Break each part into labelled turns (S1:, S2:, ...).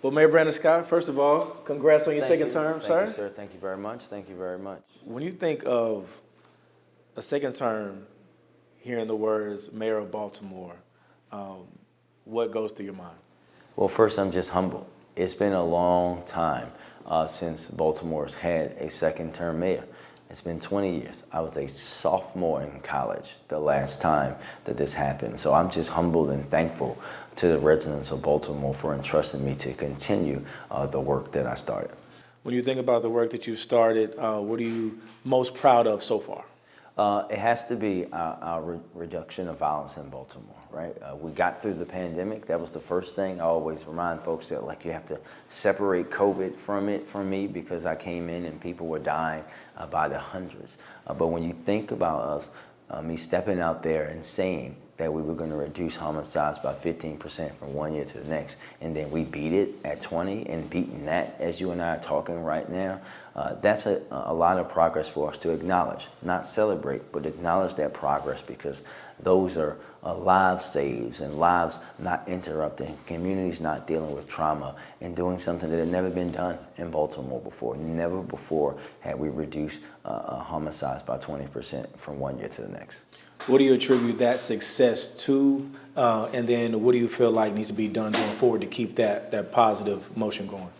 S1: Well, Mayor Brandon Scott, first of all, congrats on your second term, sir.
S2: Thank you, sir. Thank you very much. Thank you very much.
S1: When you think of a second term, hearing the words Mayor of Baltimore, what goes through your mind?
S2: Well, first, I'm just humbled. It's been a long time since Baltimore's had a second-term mayor. It's been 20 years. I was a sophomore in college the last time that this happened. So I'm just humbled and thankful to the residents of Baltimore for entrusting me to continue the work that I started.
S1: When you think about the work that you've started, what are you most proud of so far?
S2: It has to be our reduction of violence in Baltimore, right? We got through the pandemic. That was the first thing. I always remind folks that, like, you have to separate COVID from me because I came in and people were dying by the hundreds. But when you think about us, me stepping out there and saying that we were going to reduce homicides by 15% from one year to the next, and then we beat it at 20 and beating that as you and I are talking right now, that's a lot of progress for us to acknowledge, not celebrate, but acknowledge that progress, because those are lives saved and lives not interrupted, communities not dealing with trauma, and doing something that had never been done in Baltimore before. Never before had we reduced homicides by 20% from one year to the next.
S1: What do you attribute that success to, and then what do you feel like needs to be done going forward to keep that positive motion going?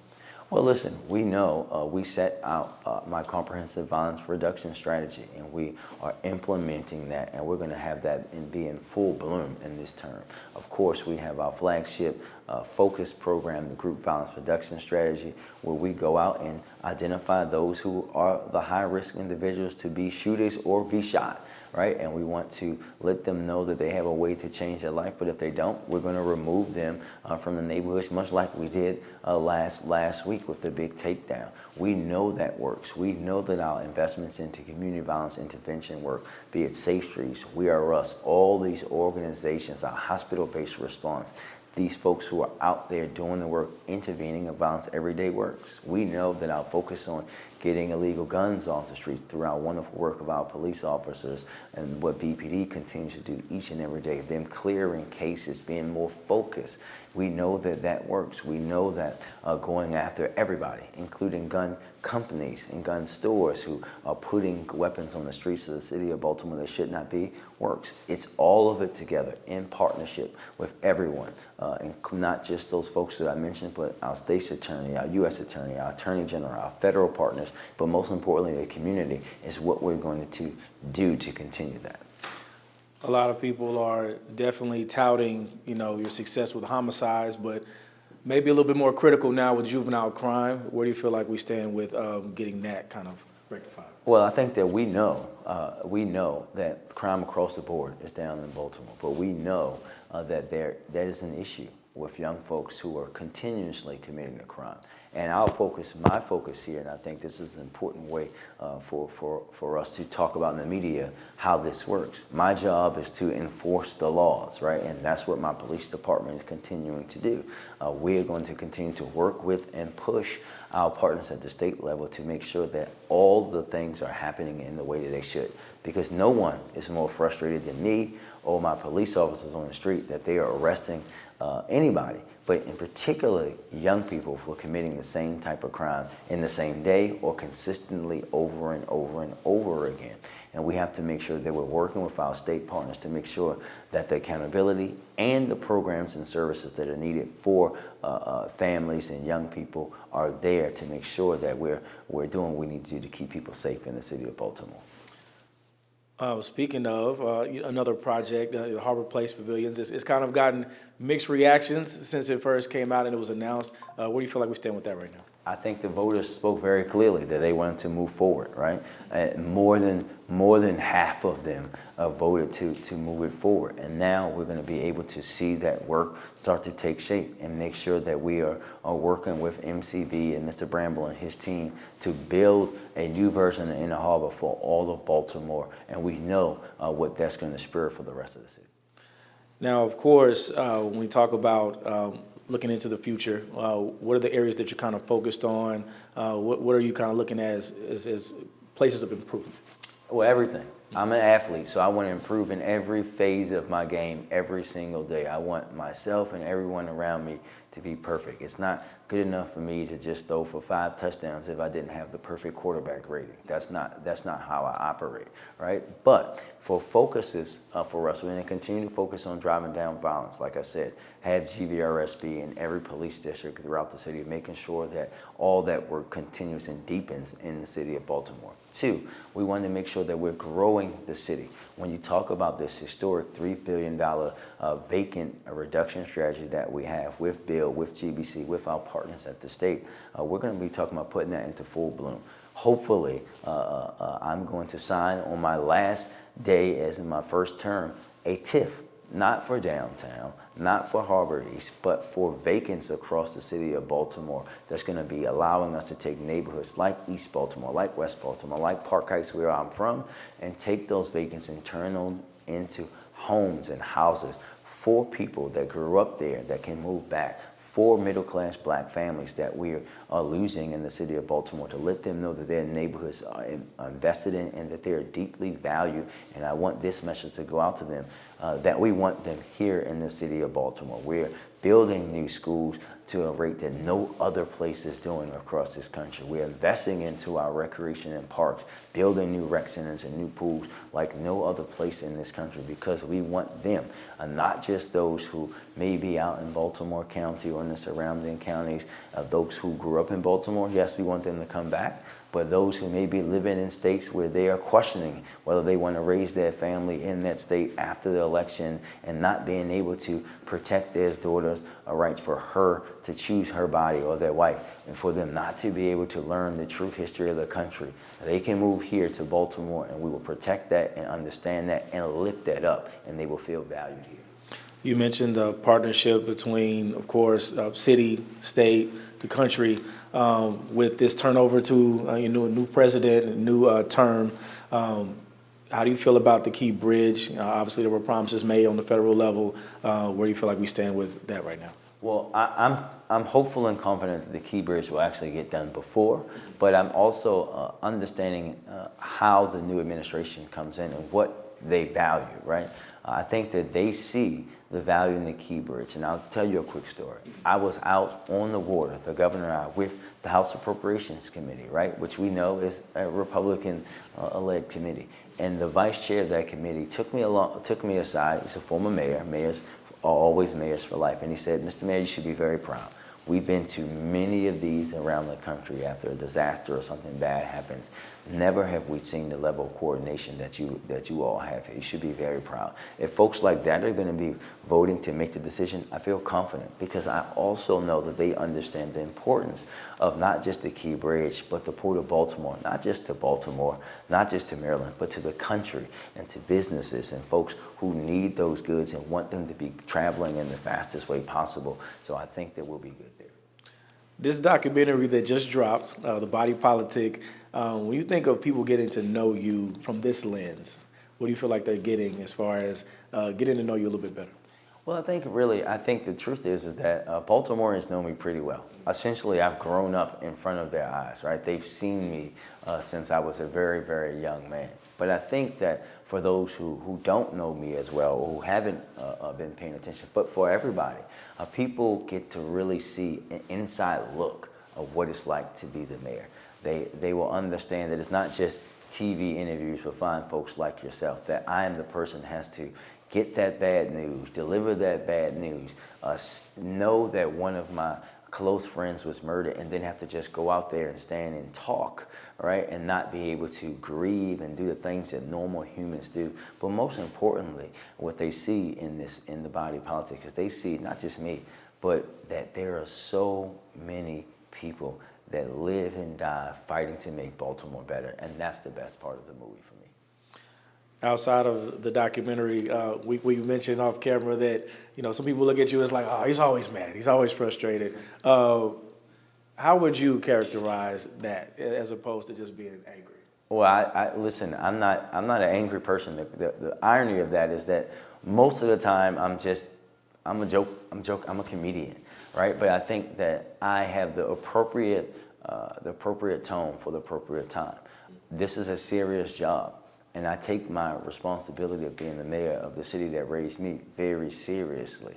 S2: Well, listen, we know we set out my comprehensive violence reduction strategy, and we are implementing that, and we're going to have that be in full bloom in this term. Of course, we have our flagship focus program, the Group Violence Reduction Strategy, where we go out and identify those who are the high-risk individuals to be shooters or be shot. Right? And we want to let them know that they have a way to change their life, but if they don't, we're going to remove them from the neighborhoods, much like we did last week with the big takedown. We know that works. We know that our investments into community violence intervention work, be it Safe Streets, We Are Us, all these organizations, our hospital-based response, these folks who are out there doing the work, intervening in violence every day works. We know that our focus on getting illegal guns off the street through our wonderful work of our police officers and what BPD continues to do each and every day, them clearing cases, being more focused. We know that that works. We know that going after everybody, including gun companies and gun stores who are putting weapons on the streets of the city of Baltimore that should not be, works. It's all of it together in partnership with everyone, and not just those folks that I mentioned, but our state's attorney, our U.S. attorney, our attorney general, our federal partners, but most importantly, the community is what we're going to do to continue that.
S1: A lot of people are definitely touting, your success with homicides, but maybe a little bit more critical now with juvenile crime. Where do you feel like we stand with getting that kind of rectified?
S2: Well, I think that we know that crime across the board is down in Baltimore, but we know that that is an issue with young folks who are continuously committing a crime. And my focus here, and I think this is an important way for us to talk about in the media how this works. My job is to enforce the laws, right? And that's what my police department is continuing to do. We are going to continue to work with and push our partners at the state level to make sure that all the things are happening in the way that they should. Because no one is more frustrated than me or my police officers on the street that they are arresting anybody, but in particular young people, for committing the same type of crime in the same day or consistently over and over and over again. And we have to make sure that we're working with our state partners to make sure that the accountability and the programs and services that are needed for families and young people are there to make sure that we're doing what we need to do to keep people safe in the city of Baltimore.
S1: Speaking of another project, Harbor Place Pavilions, it's kind of gotten mixed reactions since it first came out and it was announced. Where do you feel like we stand with that right now?
S2: I think the voters spoke very clearly that they wanted to move forward, right? More than half of them voted to move it forward. And now we're going to be able to see that work start to take shape and make sure that we are working with MCB and Mr. Bramble and his team to build a new version in the harbor for all of Baltimore. And we know what that's going to spur for the rest of the city.
S1: Now, of course, when we talk about looking into the future, what are the areas that you're kind of focused on? What are you kind of looking at as places of improvement?
S2: Well, everything. I'm an athlete, so I want to improve in every phase of my game every single day. I want myself and everyone around me to be perfect. It's not good enough for me to just throw for 5 touchdowns if I didn't have the perfect quarterback rating. That's not how I operate, right? But for focuses for us, we're going to continue to focus on driving down violence. Like I said, have GVRS be in every police district throughout the city, making sure that all that work continues and deepens in the city of Baltimore. 2, we want to make sure that we're growing the city. When you talk about this historic $3 billion vacant reduction strategy that we have with Bill, with GBC, with our partners at the state, we're going to be talking about putting that into full bloom. Hopefully, I'm going to sign on my last day as in my first term a TIF, not for downtown, not for Harbor East, but for vacants across the city of Baltimore that's going to be allowing us to take neighborhoods like East Baltimore, like West Baltimore, like Park Heights, where I'm from, and take those vacants and turn them into homes and houses for people that grew up there that can move back, for middle-class black families that we are losing in the city of Baltimore, to let them know that their neighborhoods are invested in and that they are deeply valued. And I want this message to go out to them, that we want them here in the city of Baltimore. We're building new schools to a rate that no other place is doing across this country. We're investing into our recreation and parks, building new rec centers and new pools like no other place in this country, because we want them, not just those who may be out in Baltimore County or in the surrounding counties, those who grew up in Baltimore. Yes, we want them to come back, but those who may be living in states where they are questioning whether they want to raise their family in that state after the election and not being able to protect their daughter's rights for her to choose her body or their wife, and for them not to be able to learn the true history of the country. They can move here to Baltimore, and we will protect that and understand that and lift that up, and they will feel valued here.
S1: You mentioned the partnership between, of course, city, state, the country, with this turnover to a new president, a new term. How do you feel about the Key Bridge? Obviously, there were promises made on the federal level. Where do you feel like we stand with that right now?
S2: Well, I'm hopeful and confident that the Key Bridge will actually get done before, but I'm also understanding how the new administration comes in and what they value, right? I think that they see the value in the Key Bridge, and I'll tell you a quick story. I was out on the water, the governor and I, with the House Appropriations Committee, right, which we know is a Republican-led committee, and the vice chair of that committee took me aside. He's a former mayor. Mayors are always mayors for life, and he said, "Mr. Mayor, you should be very proud. We've been to many of these around the country after a disaster or something bad happens. Never have we seen the level of coordination that you all have. You should be very proud." If folks like that are going to be voting to make the decision, I feel confident, because I also know that they understand the importance of not just the Key Bridge, but the Port of Baltimore, not just to Baltimore, not just to Maryland, but to the country and to businesses and folks who need those goods and want them to be traveling in the fastest way possible. So I think that we'll be good there.
S1: This documentary that just dropped, The Body Politic, when you think of people getting to know you from this lens, what do you feel like they're getting as far as getting to know you a little bit better?
S2: Well, I think the truth is that Baltimoreans know me pretty well. Essentially, I've grown up in front of their eyes, right? They've seen me since I was a very, very young man. But I think that for those who don't know me as well, or who haven't been paying attention, but for everybody, people get to really see an inside look of what it's like to be the mayor. They will understand that it's not just TV interviews with fine folks like yourself, that I am the person that has to get that bad news, deliver that bad news, know that one of my close friends was murdered, and then have to just go out there and stand and talk, right, and not be able to grieve and do the things that normal humans do. But most importantly, what they see in the body politic is they see not just me, but that there are so many people that live and die fighting to make Baltimore better, and that's the best part of the movie for me.
S1: Outside of the documentary, we mentioned off camera that, some people look at you as like, oh, he's always mad, he's always frustrated. How would you characterize that as opposed to just being angry?
S2: Well, I listen, I'm not an angry person. The irony of that is that most of the time I'm a comedian, right? But I think that I have the appropriate tone for the appropriate time. This is a serious job. And I take my responsibility of being the mayor of the city that raised me very seriously.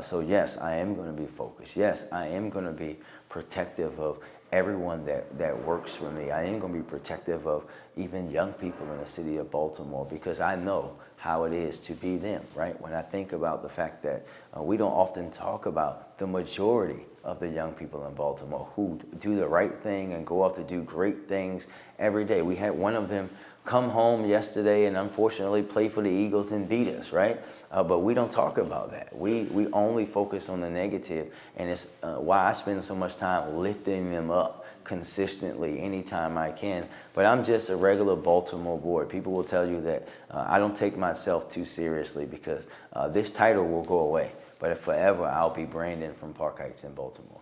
S2: So yes, I am going to be focused. Yes, I am going to be protective of everyone that works for me. I am going to be protective of even young people in the city of Baltimore, because I know how it is to be them, right? When I think about the fact that we don't often talk about the majority of the young people in Baltimore who do the right thing and go off to do great things every day. We had one of them come home yesterday and unfortunately play for the Eagles and beat us, right? But we don't talk about that. We only focus on the negative, and it's why I spend so much time lifting them up consistently anytime I can. But I'm just a regular Baltimore boy. People will tell you that I don't take myself too seriously, because this title will go away, but forever I'll be Brandon from Park Heights in Baltimore.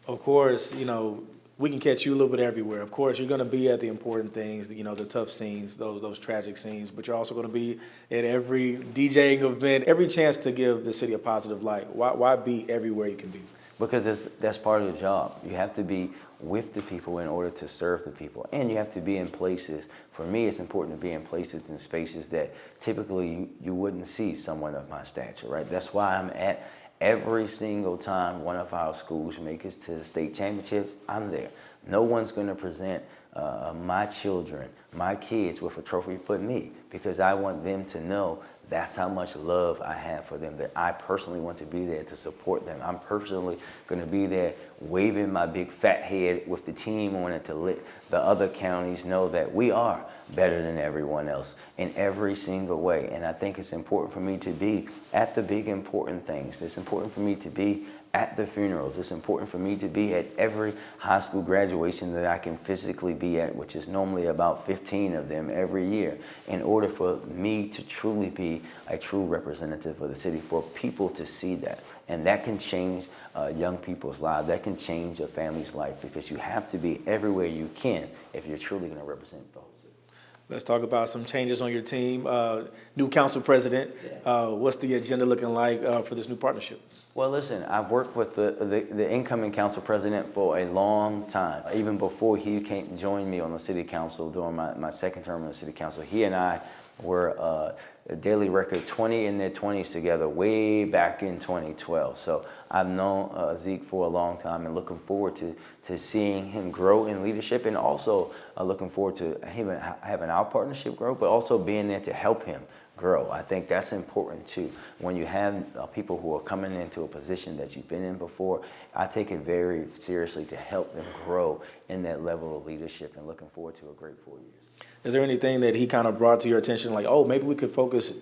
S1: Of course, we can catch you a little bit everywhere. Of course, you're going to be at the important things, the tough scenes, those tragic scenes, but you're also going to be at every DJing event, every chance to give the city a positive light. Why be everywhere you can be?
S2: Because that's part of the job. You have to be with the people in order to serve the people. And you have to be in places. For me, it's important to be in places and spaces that typically you wouldn't see someone of my stature, right? That's why I'm at every single time one of our schools make it to the state championships. I'm there. No one's going to present my children, my kids with a trophy but me, because I want them to know that's how much love I have for them, that I personally want to be there to support them. I'm personally going to be there waving my big fat head with the team on it to let the other counties know that we are better than everyone else in every single way. And I think it's important for me to be at the big important things. It's important for me to be at the funerals. It's important for me to be at every high school graduation that I can physically be at, which is normally about 15 of them every year, in order for me to truly be a true representative of the city, for people to see that. And that can change young people's lives. That can change a family's life, because you have to be everywhere you can if you're truly going to represent the whole city.
S1: Let's talk about some changes on your team. New council president. What's the agenda looking like for this new partnership?
S2: Well, listen, I've worked with the incoming council president for a long time. Even before he joined me on the city council during my second term on the city council, he and I were a daily record 20 in their 20s together way back in 2012. So I've known Zeke for a long time, and looking forward to seeing him grow in leadership, and also looking forward to him having our partnership grow, but also being there to help him grow. I think that's important too. When you have people who are coming into a position that you've been in before, I take it very seriously to help them grow in that level of leadership, and looking forward to a great 4 years.
S1: Is there anything that he kind of brought to your attention, like, oh, maybe we could focus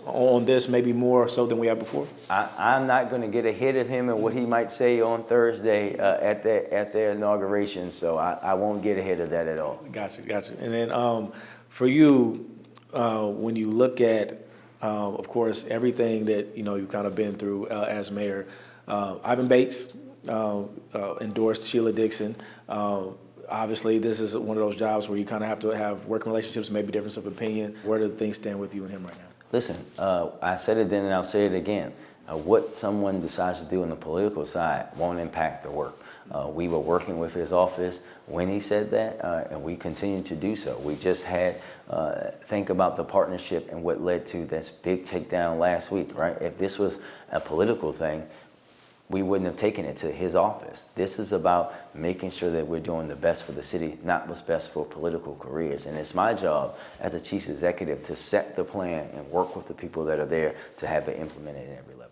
S1: on this maybe more so than we have before?
S2: I'm not going to get ahead of him and what he might say on Thursday at their inauguration, so I won't get ahead of that at all.
S1: Gotcha. And then for you, when you look at, of course, everything that you've kind of been through as mayor, Ivan Bates endorsed Sheila Dixon. Obviously, this is one of those jobs where you kind of have to have working relationships, maybe difference of opinion. Where do things stand with you and him right now?
S2: Listen, I said it then and I'll say it again. What someone decides to do on the political side won't impact the work. We were working with his office when he said that, and we continue to do so. We just had, think about the partnership and what led to this big takedown last week, right? If this was a political thing, we wouldn't have taken it to his office. This is about making sure that we're doing the best for the city, not what's best for political careers. And it's my job as a chief executive to set the plan and work with the people that are there to have it implemented at every level.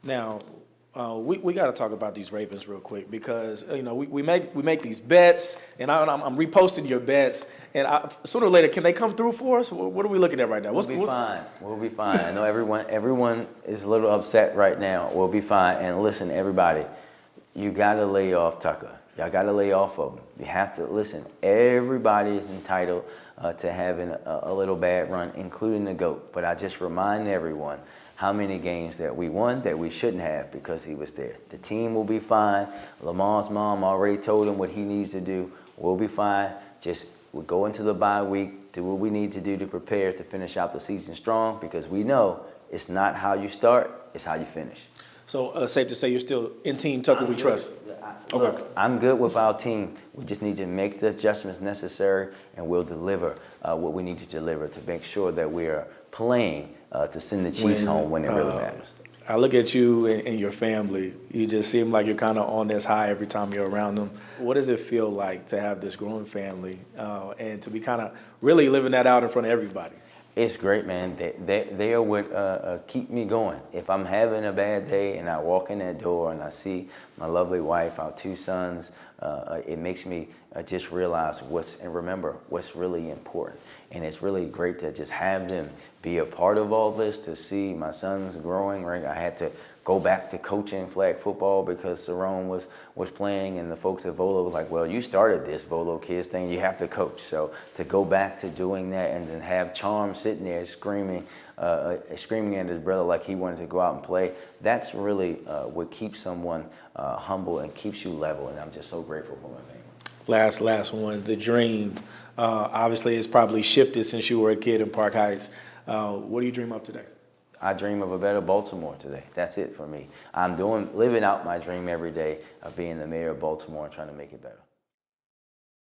S1: Now, we got to talk about these Ravens real quick, because we make these bets, and I'm reposting your bets, and sooner or later, can they come through for us? What are we looking at right now?
S2: We'll be fine. I know everyone is a little upset right now. We'll be fine. And listen, everybody, you got to lay off Tucker. Y'all got to lay off of him. You have to listen. Everybody is entitled to having a little bad run, including the GOAT. But I just remind everyone how many games that we won that we shouldn't have because he was there. The team will be fine. Lamar's mom already told him what he needs to do. We'll be fine. Just we'll go into the bye week, do what we need to do to prepare to finish out the season strong, because we know it's not how you start, it's how you finish.
S1: So safe to say you're still in Team Tucker, we trust.
S2: Look, I'm good with our team. We just need to make the adjustments necessary, and we'll deliver what we need to deliver to make sure that we are playing to send the Chiefs home when it really matters.
S1: I look at you and your family. You just seem like you're kind of on this high every time you're around them. What does it feel like to have this growing family and to be kind of really living that out in front of everybody?
S2: It's great, man. They are what keep me going. If I'm having a bad day and I walk in that door and I see my lovely wife, our 2 sons, it makes me just realize remember what's really important. And it's really great to just have them be a part of all this, to see my sons growing, right? I had to go back to coaching flag football because Cerrone was playing, and the folks at Volo was like, well, you started this Volo Kids thing, you have to coach. So to go back to doing that and then have Charm sitting there screaming at his brother like he wanted to go out and play, that's really what keeps someone humble and keeps you level, and I'm just so grateful for my family.
S1: Last one, the dream. Obviously, it's probably shifted since you were a kid in Park Heights. What do you dream of today?
S2: I dream of a better Baltimore today. That's it for me. I'm living out my dream every day of being the mayor of Baltimore and trying to make it better.